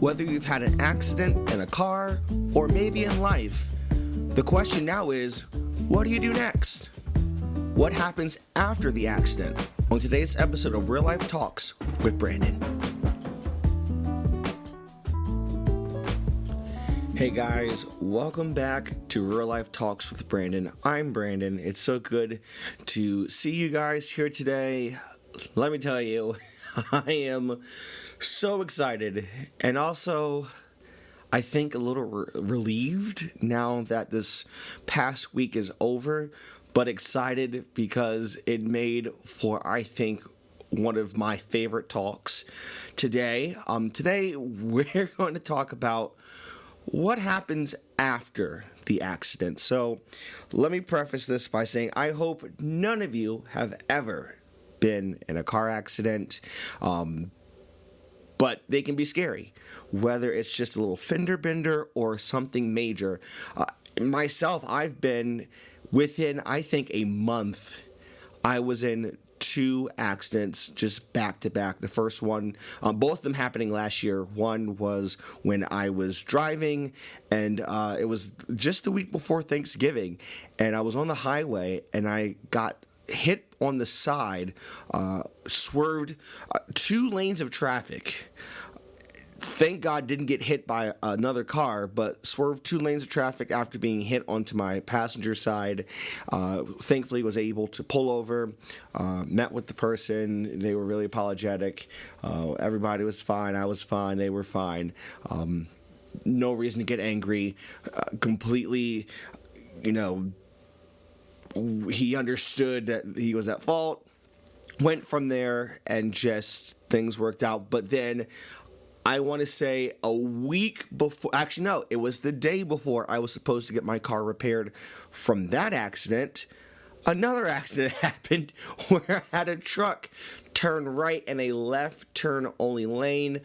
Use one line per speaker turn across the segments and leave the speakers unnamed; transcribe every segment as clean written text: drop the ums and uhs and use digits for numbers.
Whether you've had an accident in a car or maybe in life, the question now is, what do you do next? What happens after the accident? On today's episode of Real Life Talks with Brandon. Hey guys, welcome back to Real Life Talks with Brandon. I'm Brandon. It's so good to see you guys here today. Let me tell you, I am so excited and also I think a little relieved now that this past week is over, but excited because it made for, I think, one of my favorite talks today. Today we're going to talk about what happens after the accident. So let me preface this by saying I hope none of you have ever been in a car accident, but they can be scary, whether it's just a little fender bender or something major. Myself, I've been within, I think, a month. I was in 2 accidents just back to back. The first one, both of them happening last year. One was when I was driving, and it was just the week before Thanksgiving, and I was on the highway, and I got hit on the side, swerved 2 lanes of traffic. Thank God didn't get hit by another car, but swerved 2 lanes of traffic after being hit onto my passenger side. Thankfully was able to pull over, met with the person. They were really apologetic. Everybody was fine. I was fine. They were fine. No reason to get angry. Completely, he understood that he was at fault. Went from there and just things worked out. But then I want to say a week before, actually no, it was the day before I was supposed to get my car repaired from that accident. Another accident happened where I had a truck turn right in a left turn only lane,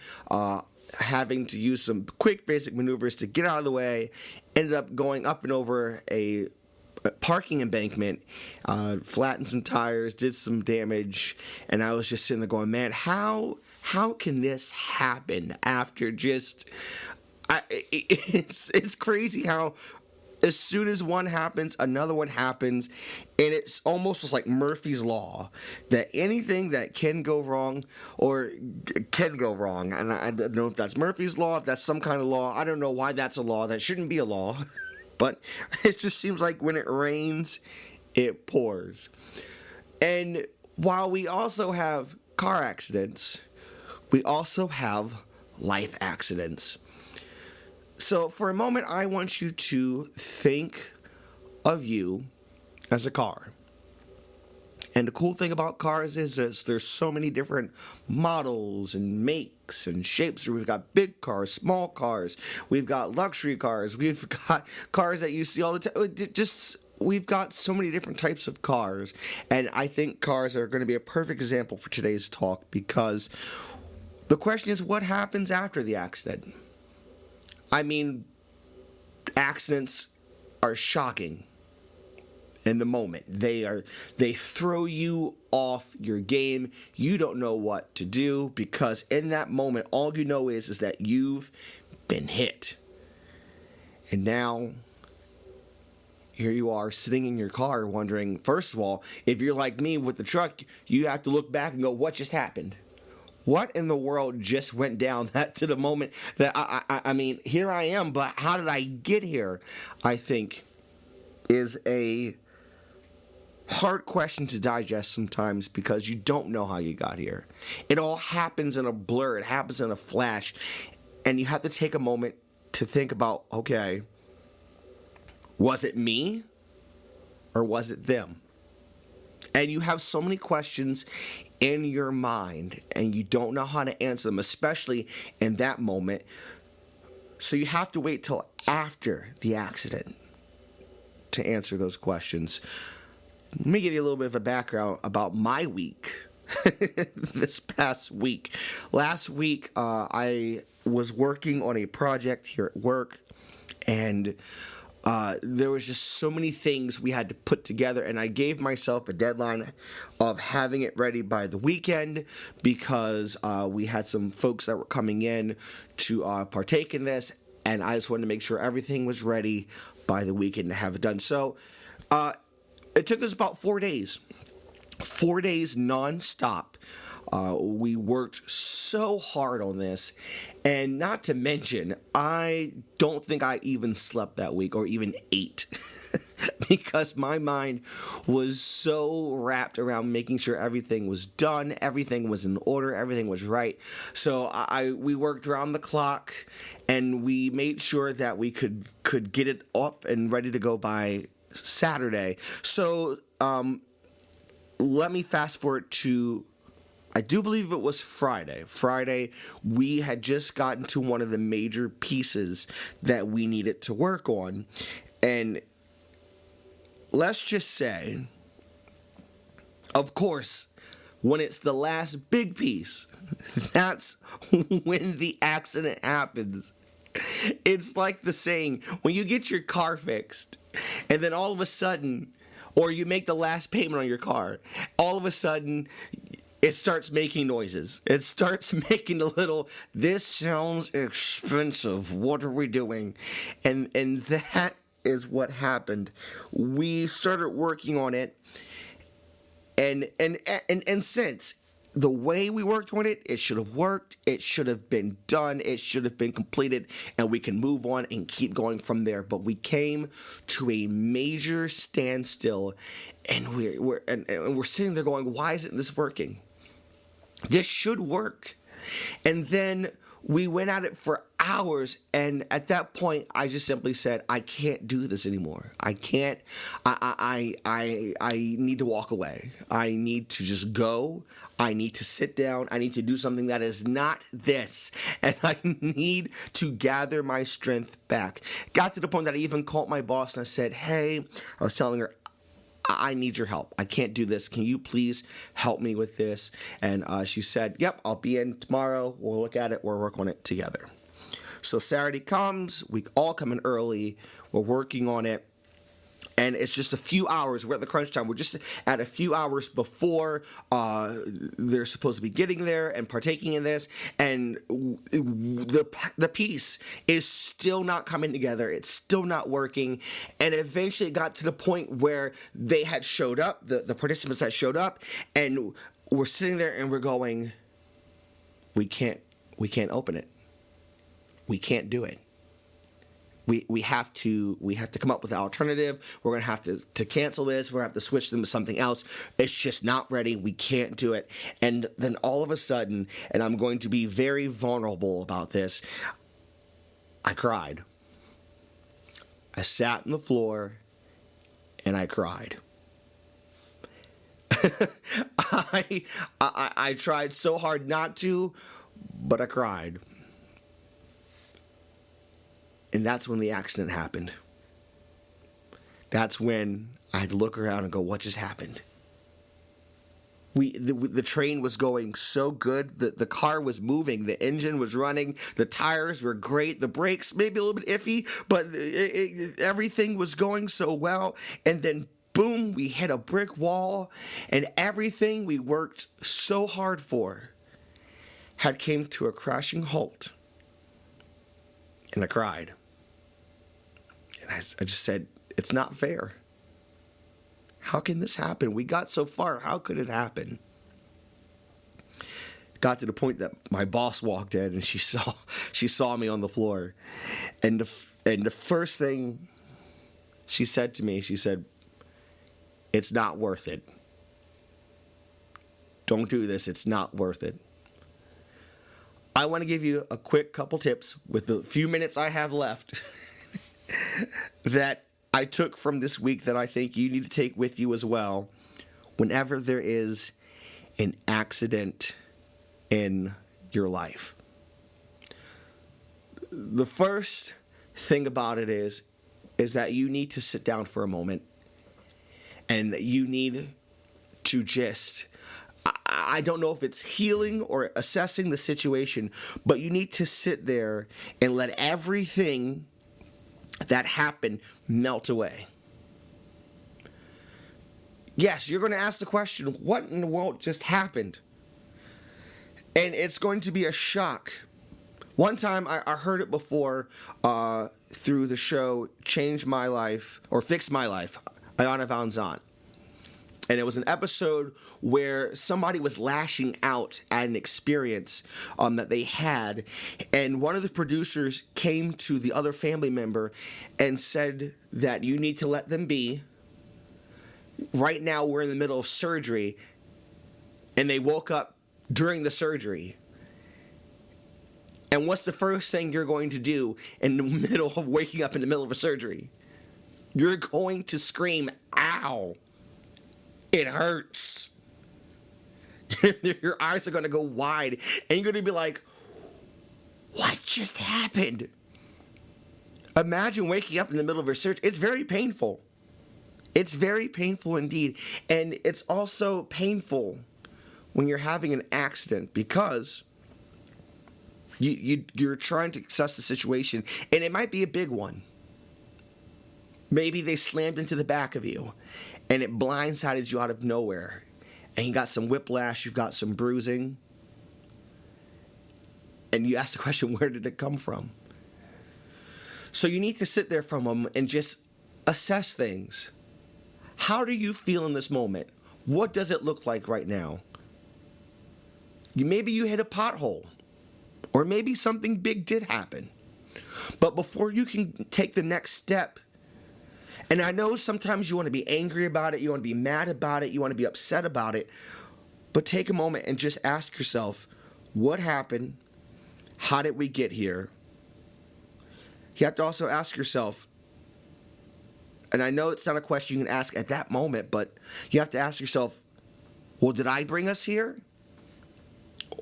having to use some quick basic maneuvers to get out of the way. Ended up going up and over a parking embankment, flattened some tires, did some damage, and I was just sitting there going, man, how can this happen after just, it's crazy how as soon as one happens, another one happens, and it's almost just like Murphy's Law, that anything that can go wrong, and I don't know if that's Murphy's Law, if that's some kind of law, I don't know why that's a law, that shouldn't be a law, but it just seems like when it rains, it pours. And while we also have car accidents, we also have life accidents. So for a moment, I want you to think of you as a car. And the cool thing about cars is there's so many different models and makes and shapes. We've got big cars, small cars. We've got luxury cars. We've got cars that you see all the time. We've got so many different types of cars. And I think cars are going to be a perfect example for today's talk because the question is, what happens after the accident? I mean, accidents are shocking. In the moment, they throw you off your game. You don't know what to do because in that moment, all you know is that you've been hit. And now, here you are sitting in your car wondering, first of all, if you're like me with the truck, you have to look back and go, what just happened? What in the world just went down that to the moment that I mean, here I am, but how did I get here? I think is a hard question to digest sometimes because you don't know how you got here. It all happens in a blur. It happens in a flash. And you have to take a moment to think about, okay, was it me or was it them? And you have so many questions in your mind and you don't know how to answer them, especially in that moment. So you have to wait till after the accident to answer those questions. Let me give you a little bit of a background about my week. This past week. Last week, I was working on a project here at work, and there was just so many things we had to put together, and I gave myself a deadline of having it ready by the weekend because we had some folks that were coming in to partake in this, and I just wanted to make sure everything was ready by the weekend to have it done. So it took us about 4 days. 4 days nonstop. We worked so hard on this, and not to mention, I don't think I even slept that week or even ate because my mind was so wrapped around making sure everything was done, everything was in order, everything was right. So we worked around the clock, and we made sure that we could get it up and ready to go by Saturday. So let me fast forward to, I do believe it was Friday. Friday, we had just gotten to one of the major pieces that we needed to work on. And let's just say, of course, when it's the last big piece, that's when the accident happens. It's like the saying, when you get your car fixed, and then all of a sudden, or you make the last payment on your car, all of a sudden, it starts making noises. It starts making a little, this sounds expensive. What are we doing? And that is what happened. We started working on it, and since the way we worked on it, it should have worked. It should have been done. It should have been completed, and we can move on and keep going from there. But we came to a major standstill, and we're sitting there going, "Why isn't this working? This should work." And then we went at it for hours, and at that point, I just simply said, "I can't do this anymore. I can't. I need to walk away. I need to just go. I need to sit down. I need to do something that is not this, and I need to gather my strength back." Got to the point that I even called my boss and I said, "Hey," I was telling her, "I need your help. I can't do this. Can you please help me with this?" And she said, "Yep, I'll be in tomorrow. We'll look at it. We'll work on it together." So Saturday comes. We all come in early. We're working on it. And it's just a few hours. We're at the crunch time. We're just at a few hours before they're supposed to be getting there and partaking in this. And the piece is still not coming together. It's still not working. And eventually it got to the point where they had showed up, the participants had showed up, and we're sitting there and we're going, we can't open it. We can't do it. We have to come up with an alternative. We're going to have to cancel this. We're going to have to switch them to something else. It's just not ready. We can't do it. And then all of a sudden, and I'm going to be very vulnerable about this, I cried. I sat on the floor and I cried. I tried so hard not to, but I cried. And that's when the accident happened. That's when I had to look around and go, what just happened? The train was going so good. The car was moving. The engine was running. The tires were great. The brakes maybe a little bit iffy, but everything was going so well. And then boom, we hit a brick wall, and everything we worked so hard for had came to a crashing halt. And I cried. And I just said, it's not fair. How can this happen? We got so far. How could it happen? Got to the point that my boss walked in and she saw me on the floor. And the first thing she said to me, she said, "It's not worth it. Don't do this. It's not worth it." I want to give you a quick couple tips with the few minutes I have left that I took from this week that I think you need to take with you as well whenever there is an accident in your life. The first thing about it is that you need to sit down for a moment and you need to just, I don't know if it's healing or assessing the situation, but you need to sit there and let everything that happened melt away. Yes, you're going to ask the question, what in the world just happened? And it's going to be a shock. One time I heard it before through the show Change My Life or Fix My Life, Ayana Van Zandt. And it was an episode where somebody was lashing out at an experience that they had. And one of the producers came to the other family member and said that you need to let them be. Right now we're in the middle of surgery. And they woke up during the surgery. And what's the first thing you're going to do in the middle of waking up in the middle of a surgery? You're going to scream, ow. It hurts. Your eyes are going to go wide. And you're going to be like, what just happened? Imagine waking up in the middle of a surgery. It's very painful. It's very painful indeed. And it's also painful when you're having an accident because you're trying to assess the situation. And it might be a big one. Maybe they slammed into the back of you and it blindsided you out of nowhere. And you got some whiplash, you've got some bruising. And you ask the question, where did it come from? So you need to sit there for a moment and just assess things. How do you feel in this moment? What does it look like right now? Maybe you hit a pothole. Or maybe something big did happen. But before you can take the next step, and I know sometimes you want to be angry about it, you want to be mad about it, you want to be upset about it, but take a moment and just ask yourself, what happened? How did we get here? You have to also ask yourself, and I know it's not a question you can ask at that moment, but you have to ask yourself, well, did I bring us here?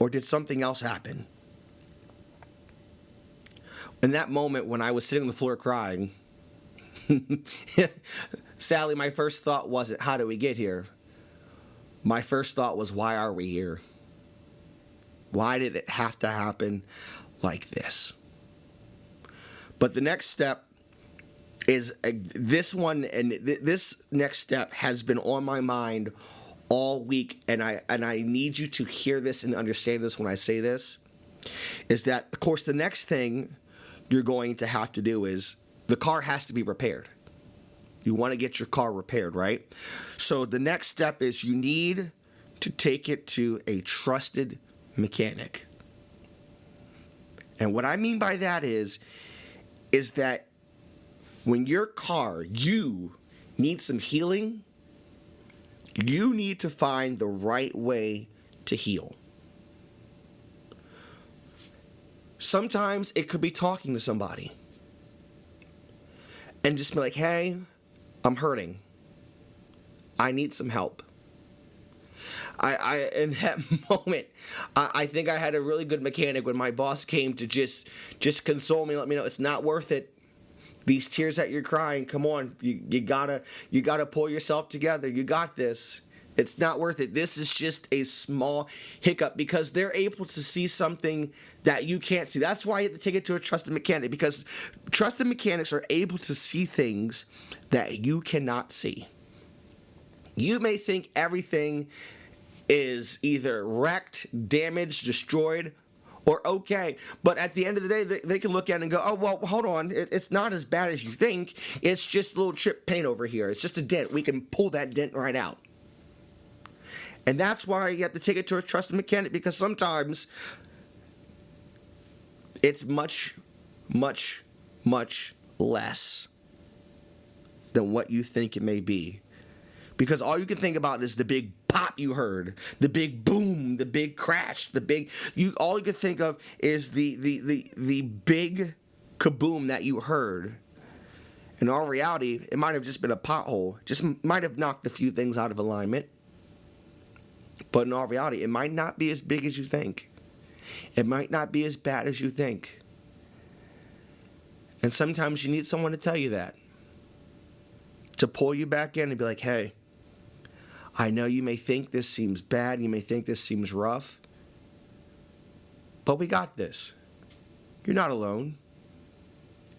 Or did something else happen? In that moment when I was sitting on the floor crying, sadly, my first thought wasn't, how did we get here? My first thought was, why are we here? Why did it have to happen like this? But the next step is this one, and this next step has been on my mind all week, and I need you to hear this and understand this when I say this, is that, of course, the next thing you're going to have to do is the car has to be repaired. You want to get your car repaired, right? So the next step is you need to take it to a trusted mechanic. And what I mean by that is that when your car, you need some healing, you need to find the right way to heal. Sometimes it could be talking to somebody and just be like, hey, I'm hurting. I need some help. I in that moment, I think I had a really good mechanic when my boss came to just console me, let me know it's not worth it. These tears that you're crying, come on, you gotta pull yourself together. You got this. It's not worth it. This is just a small hiccup, because they're able to see something that you can't see. That's why you have to take it to a trusted mechanic, because trusted mechanics are able to see things that you cannot see. You may think everything is either wrecked, damaged, destroyed, or okay. But at the end of the day, they can look at it and go, oh, well, hold on. It's not as bad as you think. It's just a little chip paint over here. It's just a dent. We can pull that dent right out. And that's why you have to take it to a trusted mechanic, because sometimes it's much, much, much less than what you think it may be. Because all you can think about is the big pop you heard, the big boom, the big crash, all you can think of is the big kaboom that you heard. In all reality, it might have just been a pothole, just might have knocked a few things out of alignment. But in all reality, it might not be as big as you think. It might not be as bad as you think. And sometimes you need someone to tell you that. To pull you back in and be like, hey, I know you may think this seems bad. You may think this seems rough. But we got this. You're not alone.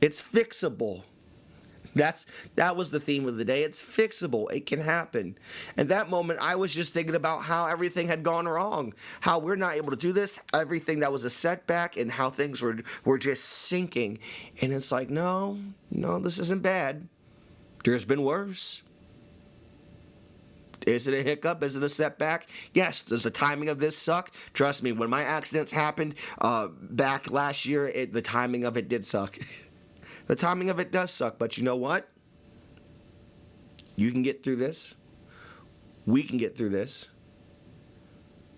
It's fixable. That was the theme of the day. It's fixable. It can happen. And that moment, I was just thinking about how everything had gone wrong, how we're not able to do this, everything that was a setback, and how things were just sinking. And it's like, no, this isn't bad. There's been worse. Is it a hiccup? Is it a setback? Yes. Does the timing of this suck? Trust me, when my accidents happened back last year, the timing of it did suck. The timing of it does suck, but you know what? You can get through this. We can get through this.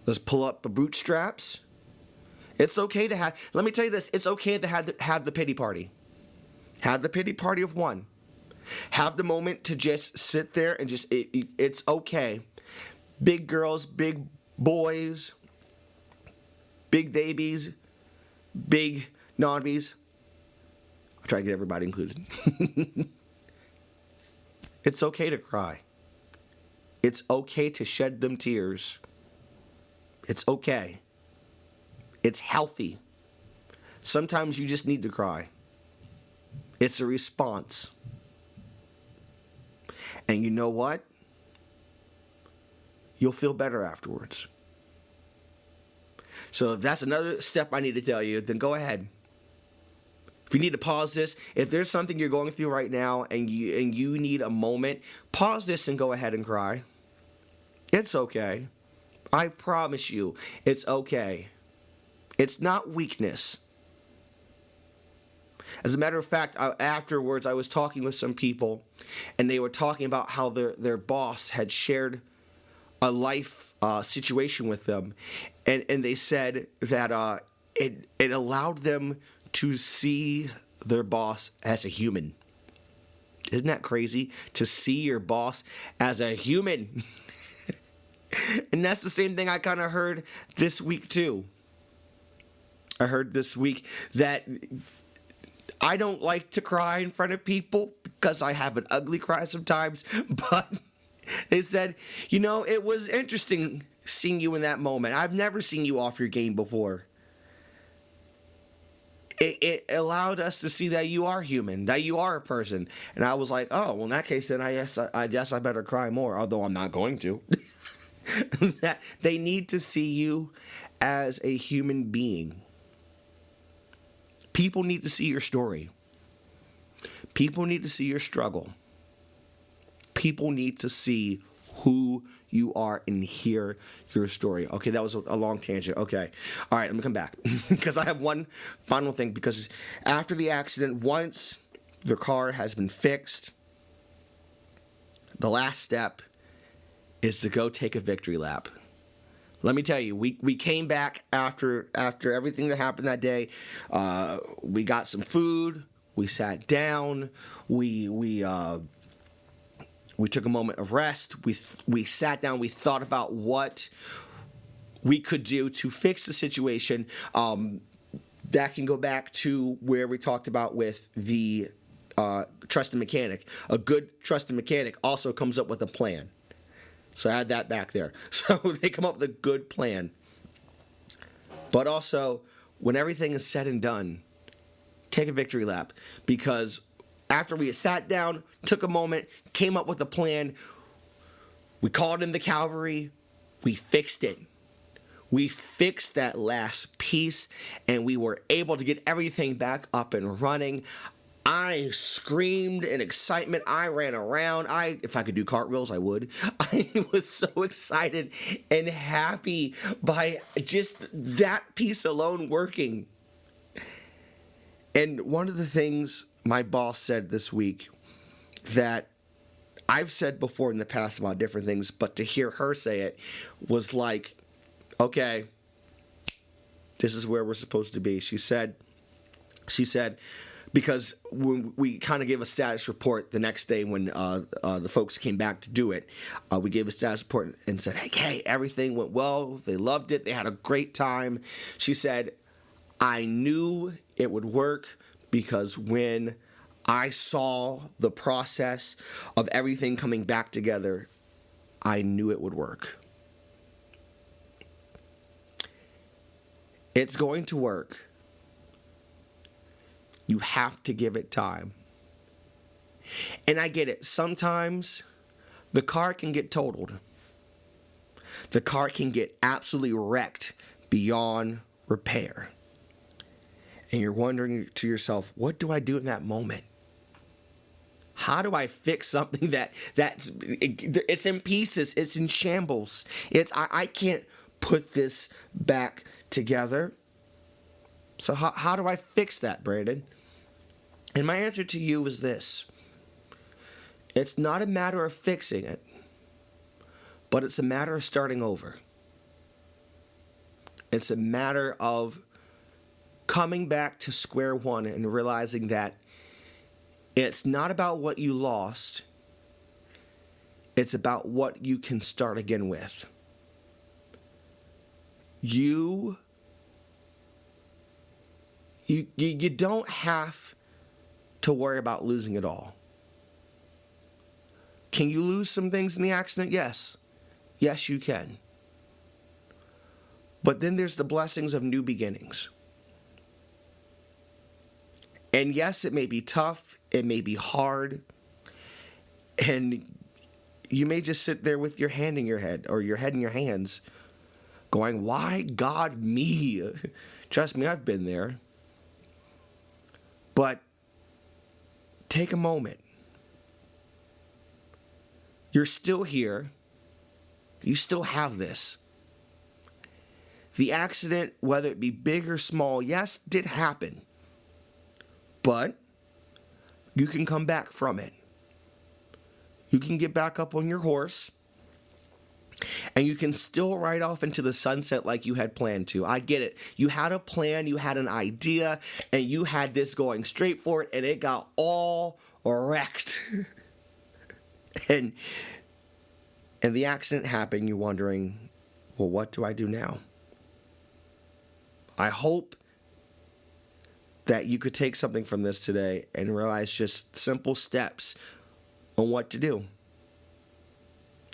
Let's pull up the bootstraps. It's okay to have, let me tell you this, it's okay to have the pity party. Have the pity party of one. Have the moment to just sit there and just, it's okay. Big girls, big boys, big babies, big non-bees. I'll try to get everybody included. It's okay to cry. It's okay to shed them tears. It's okay. It's healthy. Sometimes you just need to cry. It's a response. And you know what? You'll feel better afterwards. So if that's another step I need to tell you, then go ahead. If you need to pause this, if there's something you're going through right now and you need a moment, pause this and go ahead and cry. It's okay. I promise you, it's okay. It's not weakness. As a matter of fact, afterwards I was talking with some people, and they were talking about how their boss had shared a life situation with them, and they said that it allowed them to see their boss as a human. Isn't that crazy? To see your boss as a human. And that's the same thing I kind of heard this week too. I heard this week that I don't like to cry in front of people because I have an ugly cry sometimes, but they said, it was interesting seeing you in that moment. I've never seen you off your game before. It allowed us to see that you are human, that you are a person. And I was like, oh, well, in that case, then I guess I better cry more, although I'm not going to. That they need to see you as a human being. People need to see your story. People need to see your struggle. People need to see who you are and hear your story. Okay, that was a long tangent. Okay. All right, let me come back. Because I have one final thing. Because after the accident, once the car has been fixed, the last step is to go take a victory lap. Let me tell you, we came back after everything that happened that day. We got some food. We sat down. We took a moment of rest. We sat down. We thought about what we could do to fix the situation. That can go back to where we talked about with the trusted mechanic. A good trusted mechanic also comes up with a plan. So I had that back there. So they come up with a good plan. But also, when everything is said and done, take a victory lap. Because after we had sat down, took a moment, came up with a plan, we called in the cavalry, we fixed it. We fixed that last piece, and we were able to get everything back up and running. I screamed in excitement. I ran around. If I could do cartwheels, I would. I was so excited and happy by just that piece alone working. And one of the things my boss said this week that I've said before in the past about different things, but to hear her say it was like, okay, this is where we're supposed to be. She said, because when we kind of gave a status report the next day when the folks came back to do it, we gave a status report and said, hey, everything went well. They loved it. They had a great time. She said, I knew it would work because when I saw the process of everything coming back together, I knew it would work. It's going to work. You have to give it time. And I get it. Sometimes the car can get totaled. The car can get absolutely wrecked beyond repair. And you're wondering to yourself, what do I do in that moment? How do I fix something it's in pieces, it's in shambles. I can't put this back together. So how do I fix that, Brandon? And my answer to you is this. It's not a matter of fixing it, but it's a matter of starting over. It's a matter of coming back to square one and realizing that it's not about what you lost. It's about what you can start again with. You don't have to worry about losing it all. Can you lose some things in the accident? Yes. Yes, you can. But then there's the blessings of new beginnings. And yes, it may be tough, it may be hard, and you may just sit there with your hand in your head, or your head in your hands, going, why God me? Trust me, I've been there. But take a moment. You're still here. You still have this. The accident, whether it be big or small, yes, did happen. But you can come back from it. You can get back up on your horse, and you can still ride off into the sunset like you had planned to. I get it. You had a plan, you had an idea, and you had this going straight for it, and it got all wrecked. and the accident happened. You're wondering, well, what do I do now? I hope that you could take something from this today and realize just simple steps on what to do.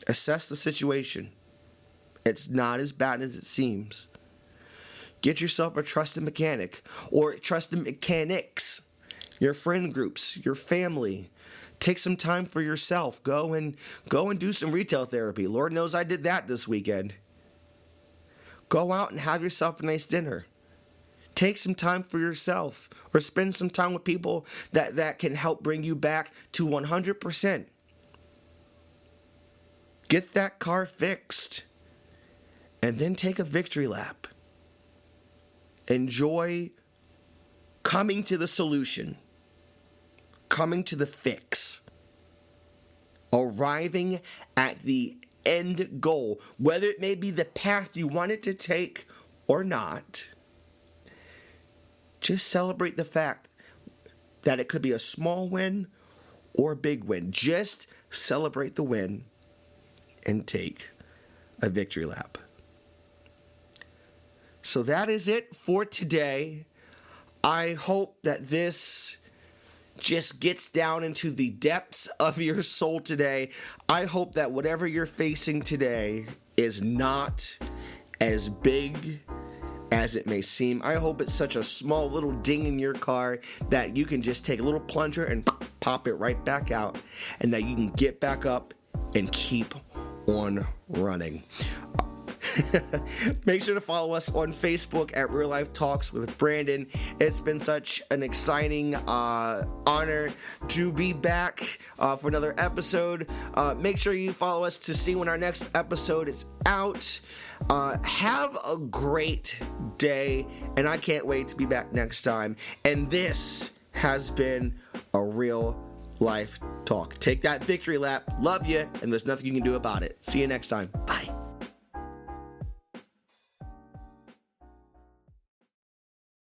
Assess the situation. It's not as bad as it seems. Get yourself a trusted mechanic or trusted mechanics, your friend groups, your family. Take some time for yourself. Go and do some retail therapy. Lord knows I did that this weekend. Go out and have yourself a nice dinner. Take some time for yourself, or spend some time with people that can help bring you back to 100%. Get that car fixed, and then take a victory lap. Enjoy coming to the solution, coming to the fix, arriving at the end goal, whether it may be the path you wanted to take or not. Just celebrate the fact that it could be a small win or a big win. Just celebrate the win and take a victory lap. So that is it for today. I hope that this just gets down into the depths of your soul today. I hope that whatever you're facing today is not as big as it may seem. I hope it's such a small little ding in your car that you can just take a little plunger and pop it right back out, and that you can get back up and keep on running. Make sure to follow us on Facebook at Real Life Talks with Brandon. It's been such an exciting honor to be back for another episode. Make sure you follow us to see when our next episode is out. Have a great day, and I can't wait to be back next time. And this has been a Real Life Talk. Take that victory lap. Love you, and there's nothing you can do about it. See you next time.